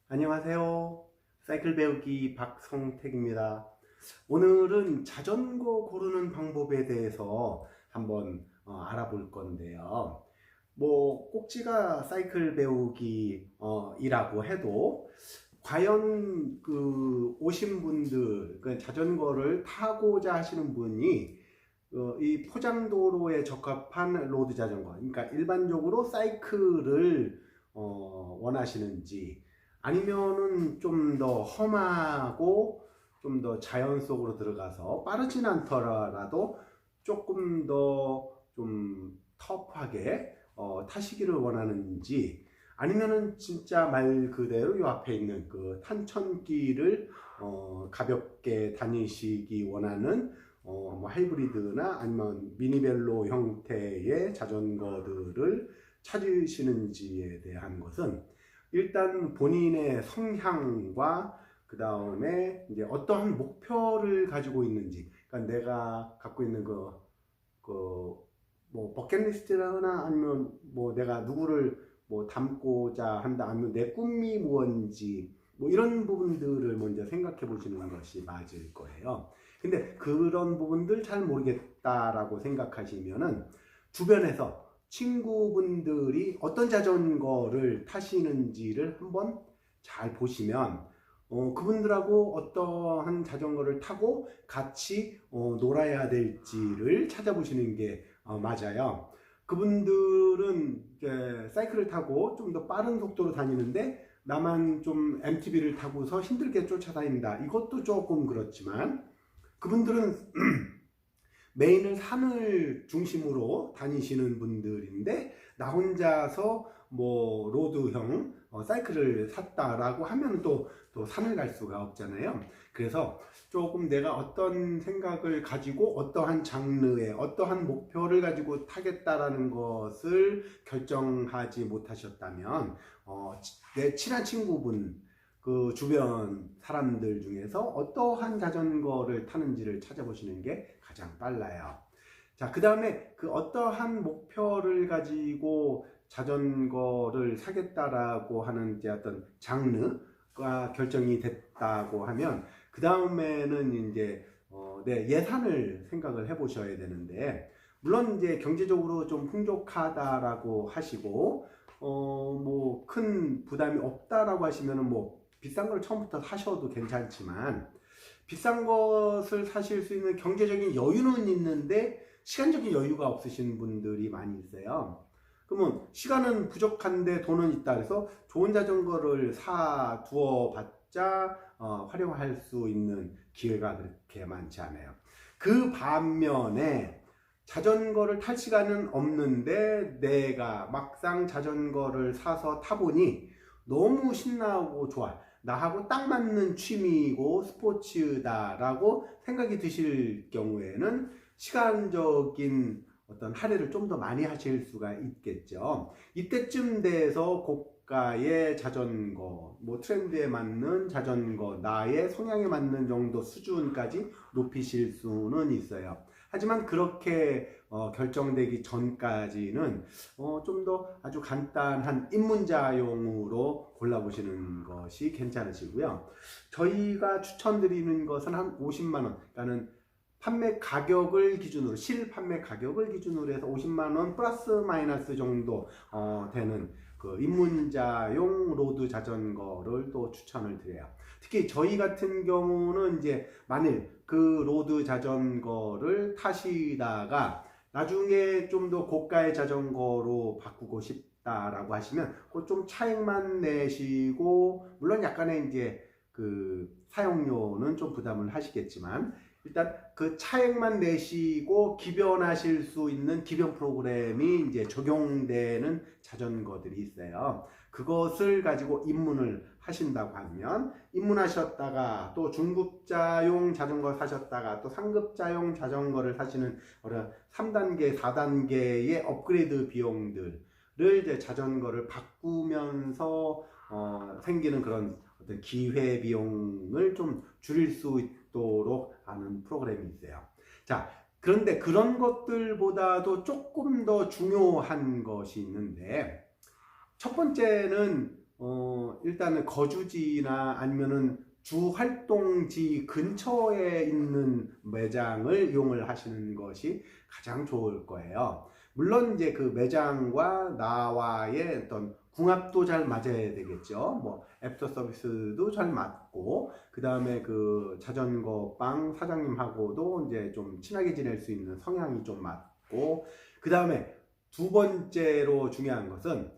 안녕하세요. 사이클 배우기 박성택입니다. 오늘은 자전거 고르는 방법에 대해서 한번 알아볼 건데요. 뭐 꼭지가 사이클 배우기 이라고 해도 과연 그 오신 분들, 그 자전거를 타고자 하시는 분이 이 포장도로에 적합한 로드 자전거, 그러니까 일반적으로 사이클을 원하시는지, 아니면은 좀 더 험하고 좀 더 자연 속으로 들어가서 빠르진 않더라도 조금 더 좀 터프하게 타시기를 원하는지, 아니면은 진짜 말 그대로 요 앞에 있는 그 탄천길을 가볍게 다니시기 원하는 뭐 하이브리드나 아니면 미니벨로 형태의 자전거들을 찾으시는지에 대한 것은 일단 본인의 성향과 그 다음에 이제 어떠한 목표를 가지고 있는지, 그러니까 내가 갖고 있는 뭐 버킷리스트라거나 아니면 뭐 내가 누구를 뭐 닮고자 한다, 아니면 내 꿈이 뭔지, 뭐 이런 부분들을 먼저 생각해 보시는 것이 맞을 거예요. 근데 그런 부분들 잘 모르겠다라고 생각하시면은 주변에서 친구분들이 어떤 자전거를 타시는지를 한번 잘 보시면 그분들하고 어떠한 자전거를 타고 같이 놀아야 될지를 찾아보시는 게 맞아요. 그분들은 이제 사이클을 타고 좀 더 빠른 속도로 다니는데 나만 좀 MTB를 타고서 힘들게 쫓아다닌다. 이것도 조금 그렇지만 그분들은 메인을 산을 중심으로 다니시는 분들인데 나 혼자서 뭐 로드형 사이클을 샀다라고 하면 또 산을 갈 수가 없잖아요. 그래서 조금 내가 어떤 생각을 가지고 어떠한 장르의 어떠한 목표를 가지고 타겠다라는 것을 결정하지 못하셨다면 내 친한 친구분, 그 주변 사람들 중에서 어떠한 자전거를 타는지를 찾아보시는 게 가장 빨라요. 자, 그 다음에 그 어떠한 목표를 가지고 자전거를 사겠다라고 하는 이제 어떤 장르가 결정이 됐다고 하면 그 다음에는 이제 네, 예산을 생각을 해 보셔야 되는데, 물론 이제 경제적으로 좀 풍족하다라고 하시고 뭐 큰 부담이 없다라고 하시면은 뭐 비싼 걸 처음부터 사셔도 괜찮지만, 비싼 것을 사실 수 있는 경제적인 여유는 있는데 시간적인 여유가 없으신 분들이 많이 있어요. 그러면 시간은 부족한데 돈은 있다 그래서 좋은 자전거를 사 두어 봤자 활용할 수 있는 기회가 그렇게 많지 않아요. 그 반면에 자전거를 탈 시간은 없는데 내가 막상 자전거를 사서 타보니 너무 신나고 좋아, 나하고 딱 맞는 취미이고 스포츠다라고 생각이 드실 경우에는 시간적인 어떤 할애를 좀 더 많이 하실 수가 있겠죠. 이때쯤 돼서 고가의 자전거, 뭐 트렌드에 맞는 자전거, 나의 성향에 맞는 정도 수준까지 높이실 수는 있어요. 하지만 그렇게 결정되기 전까지는 좀 더 아주 간단한 입문자용으로 골라보시는 것이 괜찮으시고요. 저희가 추천드리는 것은 한 50만원, 그러니까는 판매 가격을 기준으로, 실 판매 가격을 기준으로 해서 50만원 플러스 마이너스 정도 되는 그 입문자용 로드 자전거를 또 추천을 드려요. 특히 저희 같은 경우는 이제 만일 그 로드 자전거를 타시다가 나중에 좀 더 고가의 자전거로 바꾸고 싶다라고 하시면 그 좀 차익만 내시고, 물론 약간의 이제 그 사용료는 좀 부담을 하시겠지만 일단 그 차액만 내시고 기변하실 수 있는 기변 프로그램이 이제 적용되는 자전거들이 있어요. 그것을 가지고 입문을 하신다고 하면, 입문하셨다가 또 중급자용 자전거 사셨다가 또 상급자용 자전거를 사시는 3단계, 4단계의 업그레이드 비용들을 이제 자전거를 바꾸면서 생기는 그런 어떤 기회 비용을 좀 줄일 수 있도록 하는 프로그램이 있어요. 자, 그런데 그런 것들보다도 조금 더 중요한 것이 있는데, 첫 번째는 일단은 거주지나 아니면은 주 활동지 근처에 있는 매장을 이용을 하시는 것이 가장 좋을 거예요. 물론 이제 그 매장과 나와의 어떤 궁합도 잘 맞아야 되겠죠. 뭐 애프터 서비스도 잘 맞고, 그 다음에 그 자전거 빵 사장님하고도 이제 좀 친하게 지낼 수 있는 성향이 좀 맞고, 그 다음에 두 번째로 중요한 것은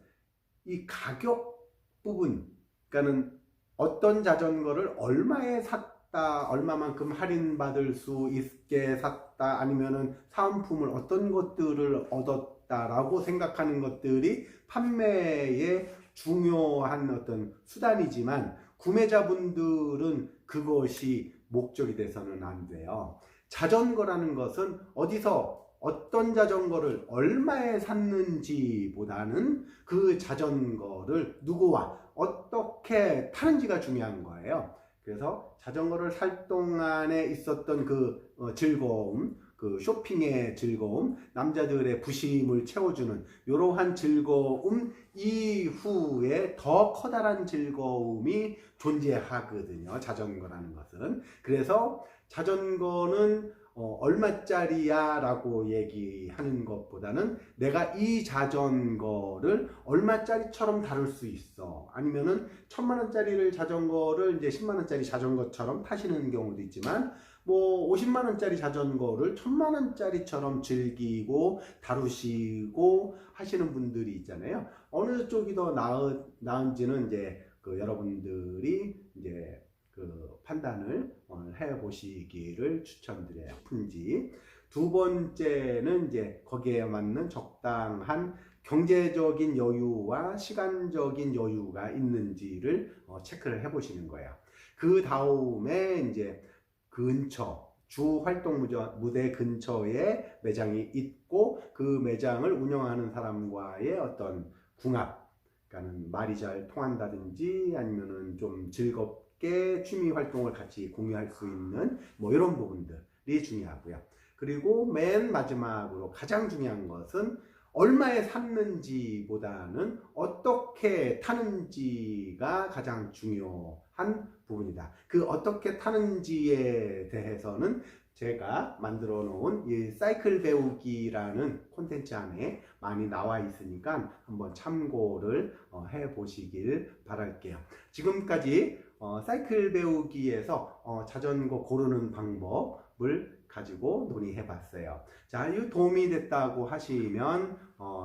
이 가격 부분, 그러니까는 어떤 자전거를 얼마에 샀다, 얼마만큼 할인받을 수 있게 샀다, 아니면은 사은품을 어떤 것들을 얻었다라고 생각하는 것들이 판매의 중요한 어떤 수단이지만, 구매자분들은 그것이 목적이 돼서는 안 돼요. 자전거라는 것은 어디서 어떤 자전거를 얼마에 샀는지보다는 그 자전거를 누구와 어떻게 타는지가 중요한 거예요. 그래서 자전거를 살 동안에 있었던 그 즐거움, 그 쇼핑의 즐거움, 남자들의 부심을 채워주는 이러한 즐거움 이후에 더 커다란 즐거움이 존재하거든요. 자전거라는 것은. 그래서 자전거는 얼마짜리야 라고 얘기하는 것보다는 내가 이 자전거를 얼마짜리처럼 다룰 수 있어, 아니면은 1000만원짜리를 자전거를 이제 10만원짜리 자전거처럼 타시는 경우도 있지만, 뭐 50만원짜리 자전거를 1000만원짜리처럼 즐기고 다루시고 하시는 분들이 있잖아요. 어느 쪽이 더 나은지는 이제 그 여러분들이 이제 그 판단을 해 보시기를 추천드려요. 품질. 두 번째는 이제 거기에 맞는 적당한 경제적인 여유와 시간적인 여유가 있는지를 체크를 해 보시는 거예요. 그 다음에 이제 근처, 주 활동 무대 근처에 매장이 있고, 그 매장을 운영하는 사람과의 어떤 궁합, 그러니까는 말이 잘 통한다든지 아니면은 좀 즐겁게 취미 활동을 같이 공유할 수 있는 뭐 이런 부분들이 중요하고요. 그리고 맨 마지막으로 가장 중요한 것은 얼마에 샀는지보다는 어떻게 타는지가 가장 중요한 부분이다. 그 어떻게 타는지에 대해서는 제가 만들어 놓은 이 사이클 배우기라는 콘텐츠 안에 많이 나와 있으니까 한번 참고를 해 보시길 바랄게요. 지금까지 사이클 배우기에서 자전거 고르는 방법을 가지고 논의해 봤어요. 자, 이 도움이 됐다고 하시면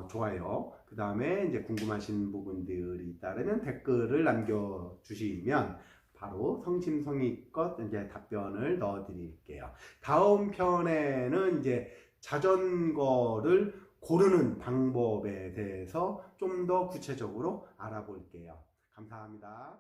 좋아요. 그 다음에 이제 궁금하신 부분들이 있다면 댓글을 남겨주시면 바로 성심성의껏 이제 답변을 넣어 드릴게요. 다음 편에는 이제 자전거를 고르는 방법에 대해서 좀 더 구체적으로 알아볼게요. 감사합니다.